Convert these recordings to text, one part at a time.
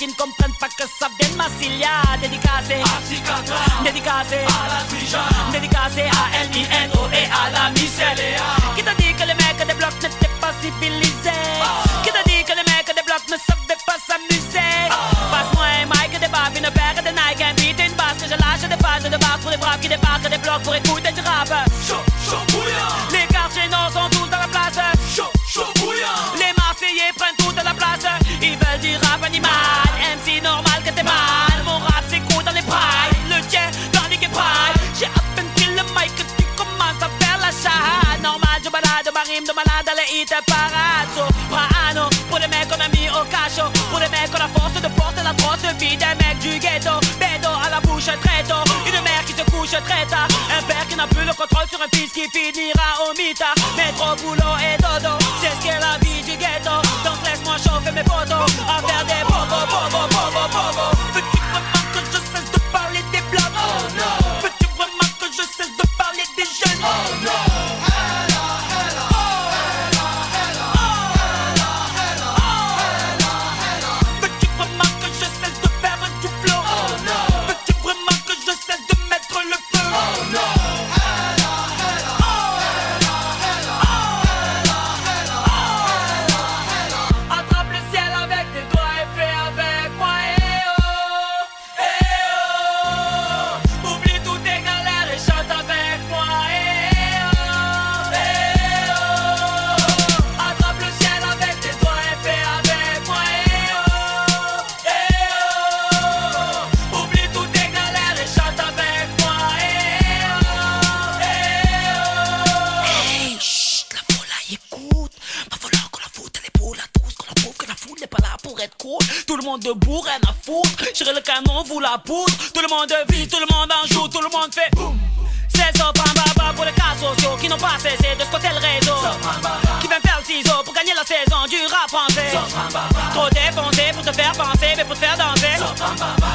qui ne comprennent pas que ça vient de Massilia. Dédicacé à Psychiatra, dédicacé à la Suija, dédicacé à LINO et à la Mycéléa. Qui t'a dit que les mecs des blocs n'étaient pas civilisés? Qui t'a dit que les mecs des blocs ne savaient pas s'amuser? Passe-moi un mic et des baffes, une paire et des Nike, un beat et une basse, que je lâche des pages de base pour les braves qui débarquent des blocs pour écouter du rap. Chaud, chaud bouillant. Les quartiers nord sont tous dans la place. Chaud, chaud bouillant. Les Marseillais prennent toute la place. Ils veulent du rap animal. MC normal que t'es mal. Mon rap s'écoute dans les prides, le tien dans les pride. J'ai à peine kill le mic que tu commences à faire la charade. Normal, je balade ma rime de malade à les hits parade. Soprano, pour les mecs qu'on a mis au cachot. Pour les mecs qu'on a force de porter la grosse vie des mecs du ghetto. Bédo à la bouche très tôt. Une mère qui se couche très tard. Un père qui n'a plus le contrôle sur un fils qui finira au mitard. Métro, boulot et dodo, c'est ce qu'est la vie du ghetto. Donc laisse-moi chauffer mes potos à faire des bobo, bobo, bobo, bobo. Veux-tu vraiment que je cesse de parler des blocs? Oh non. Veux-tu vraiment que je cesse de parler des jeunes? Oh non. Veux-tu vraiment que je cesse de faire du flow? Oh non. Veux-tu vraiment que je cesse de mettre le feu? Oh non. Attrape le ciel avec tes doigts et fais avec moi, eh oh, eh oh. Oublie toutes tes galères et chante avec moi, eh oh, eh oh. Attrape le ciel avec tes doigts et fais avec moi, eh oh, eh oh. Oublie toutes tes galères et chante avec moi, eh oh, eh oh. Hey, chut, la foule écoute. Va falloir qu'on la foute à l'épaule à tous, qu'on la prouve que la foule n'est pas là pour être cool. Tout le monde debout, rien à foutre. J'irai le canon, vous la poudre. Tout le monde vit, tout le monde en joue, tout le monde fait boum. C'est ça, bamba pour les cas sociaux qui n'ont pas cessé de squatter le réseau. Qui vient faire le ciseau pour gagner la saison du rap français. Trop défoncé pour te faire penser, mais pour te faire danser.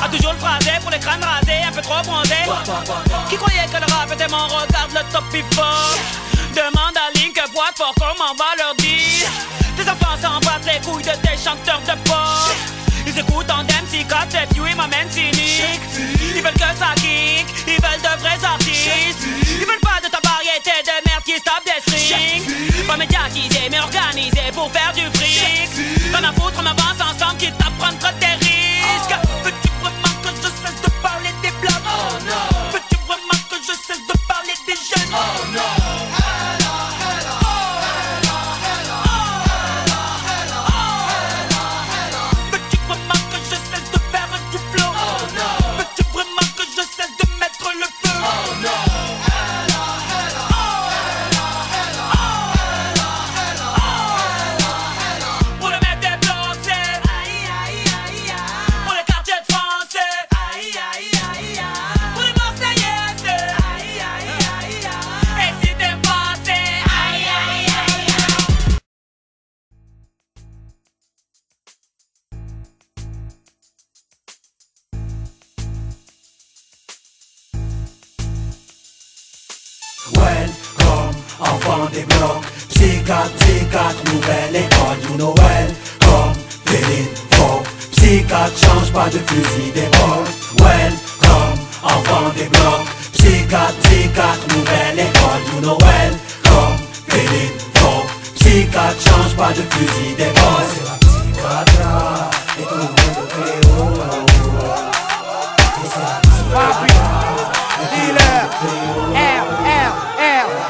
A toujours le phrasé pour les crânes rasés, un peu trop bronzé. Qui croyait que le rap était mon regarde le top fort. Demande à Link boîte fort comment on va leur dire. Tes enfants s'en battent les couilles de tes chanteurs de pop. Ils écoutent en MC 4, 7 you et m'amène cynique. Ils veulent que ça kick, ils veulent de vrais artistes. Ils veulent pas de ta variété de merde qui se tape des strings. Pas médiatisé mais organisé pour faire du fric. Rien à foutre, on avance ensemble qui t'apprendre tes risques. Veux-tu vraiment que je cesse de parler des blocs? Oh non. Veux-tu vraiment que je cesse de parler des jeunes? Oh non. Veux-tu vraiment que je cesse de faire du flow? Oh non. Veux-tu vraiment que je cesse de mettre le feu? Oh non. Pour le mettre des blocs, c'est aïe aïe aïe aïe. Pour les quartiers de français, aïe aïe aïe aïe. Pour les Marseillais, c'est aïe aïe aïe aïe. Et si t'es pas, c'est aïe aïe aïe aïe. Welcome, enfant des blocs. Psychiatre, nouvelle école. You know welcome, feeling faux. Psychiatre, change pas de fusil d'épaule. Welcome, enfant des blocs. Psychiatre, nouvelle école. You know welcome, feeling faux. Psychiatre, change pas de fusil d'épaule. C'est la psychiatra et tout le monde fait oh. Et c'est la psychiatra.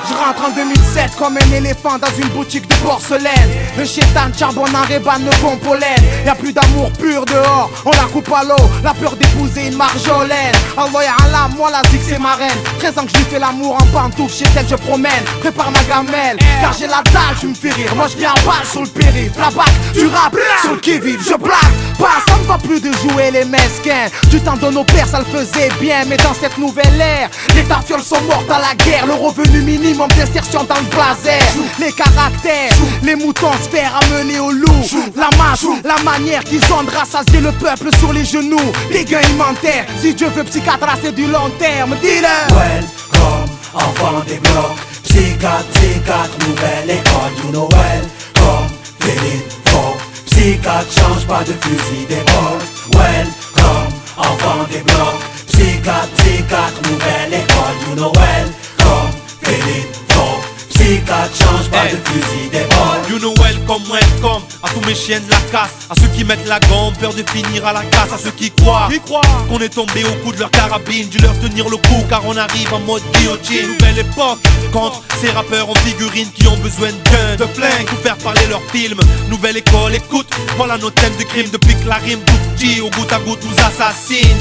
Je rentre en 2007 comme un éléphant dans une boutique de porcelaine. Le chétan charbonne en rébane le bon pollen. Y'a plus d'amour pur dehors, on la coupe à l'eau. La peur d'épouser une marjolaine. Allah Allah, moi la zik c'est ma reine. 13 ans que je lui fais l'amour en pantoufle, chez elle je promène. Prépare ma gamelle, car j'ai la dalle, tu me fais rire. Moi je viens en balle sur le périph'. La bac, du rap, sur le qui-vive, je blague. Pas, ça me va plus de jouer les mesquins. Du temps de nos pères ça le faisait bien. Mais dans cette nouvelle ère, les tafioles sont mortes à la guerre. Le revenu minimum d'insertion dans le blazer. Les caractères, les moutons se faire amener au loup. La masse, la manière qu'ils ont de rassasier le peuple sur les genoux. Des gains alimentaires, si Dieu veut psychiatre c'est du long terme. Dis-le. Welcome, enfant des blocs. Psychiatre, nouvelle école. You know welcome, feeling faux. Psychiatre, change pas de fusil d'épaule. Psy4, nouvelle école, you know well. Come, feel it, folk. Psy4, change pas de fusil d'épaule. You know welcome, welcome à tous mes chiens de la casse, à ceux qui mettent la gomme, peur de finir à la casse, à ceux qui croient qu'on est tombé au coup de leur carabine. Dû leur tenir le coup car on arrive en mode guillotine. Nouvelle époque contre ces rappeurs en figurines qui ont besoin de guns, de flingues pour faire parler leurs films. Nouvelle école, écoute, voilà nos thèmes de crime. Depuis que la rime tout petit, au goutte à goutte nous assassine.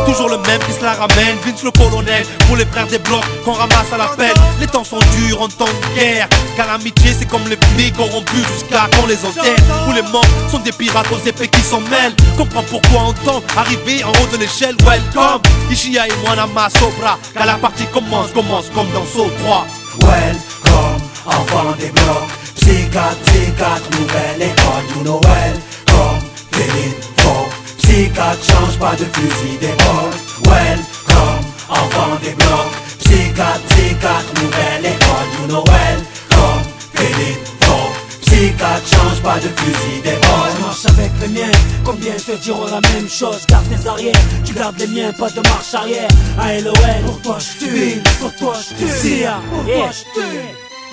Toujours le même qui se la ramène, Vince le colonel, pour les frères des blocs qu'on ramasse à la pelle. Les temps sont durs en temps de guerre, car l'amitié c'est comme les flics corrompus jusqu'à qu'on les enterre. Où les morts sont des pirates aux épées qui s'en mêlent. Comprends pourquoi on tombe, arrivé en haut de l'échelle. Welcome, Ishia et moi Nama Sobra, car la partie commence comme dans Saut 3. Welcome, enfant des blocs. Psy4, nouvelle école, you know welcome. Feel it, folk. Psy4, change pas de fusil d'épaule. Welcome, enfant des blocs. Psy4, nouvelle école, you know welcome. Feel it, folk. Psy4, change pas de fusil d'épaule. Je marche avec les miens, combien te diront la même chose. Garde tes arrières, tu gardes les miens, pas de marche arrière. ALOL, pour toi je tue, pour toi je tue. Sia, pour toi je tue.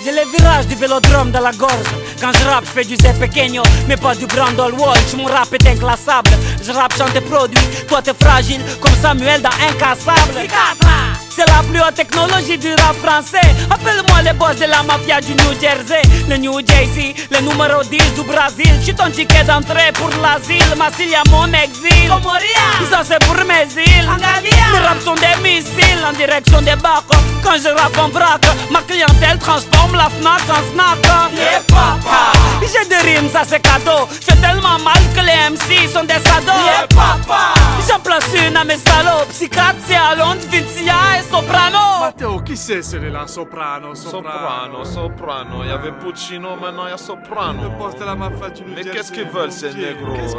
J'ai les virages du vélodrome dans la gorge. Quand je rappe, je fais du Zé Pequeño, mais pas du Brandol Walsh. Mon rap est inclassable. Je rappe, chante et produit. Toi t'es fragile, comme Samuel dans Incassable. C'est la plus haute technologie du rap français. Appelle-moi les boss de la mafia du New Jersey. Le New Jay-Z, le numéro 10 du Brésil. J'suis ton ticket d'entrée pour l'asile. Massilia mon exil. Ça c'est pour mes îles. Mes raps sont des missiles en direction des bacs. Quand je rappe en vrac, ma clientèle transforme la Fnac en snack. Yeah papa, j'ai des rimes, ça c'est cadeau. J'fais tellement mal que les MC sont des sados. Yeah papa, j'en place une à mes salauds. Psy4, c'est à Londres, Vincia et Soprano. Matteo, chi sei celui-là? Soprano. Il y avait Puccino, maintenant il y a Soprano. Le poste de la mafia du New Mais Jersey. qu'est-ce qu'ils veulent ces négros?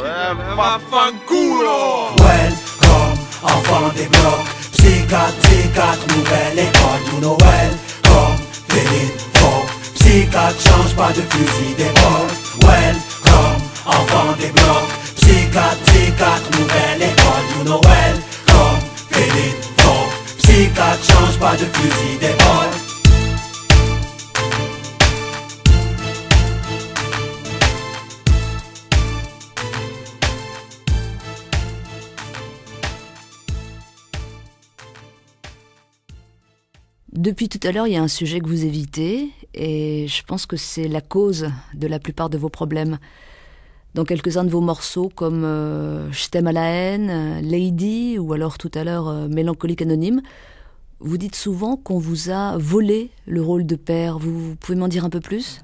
Va fanculo! Welcome, enfant des blocs. Psy4, nouvelle école, you know welcome. Feel it, folk. Psy4, change pas de fusil d'épaule. Welcome, enfant des blocs. Psy4, nouvelle école, you know welcome. Feel it, folk. Psy4, change pas de fusil d'épaule. Depuis tout à l'heure, il y a un sujet que vous évitez, et je pense que c'est la cause de la plupart de vos problèmes. Dans quelques-uns de vos morceaux, comme Je t'aime à la haine, Lady, ou alors tout à l'heure Mélancolique anonyme, vous dites souvent qu'on vous a volé le rôle de père. Vous pouvez m'en dire un peu plus ?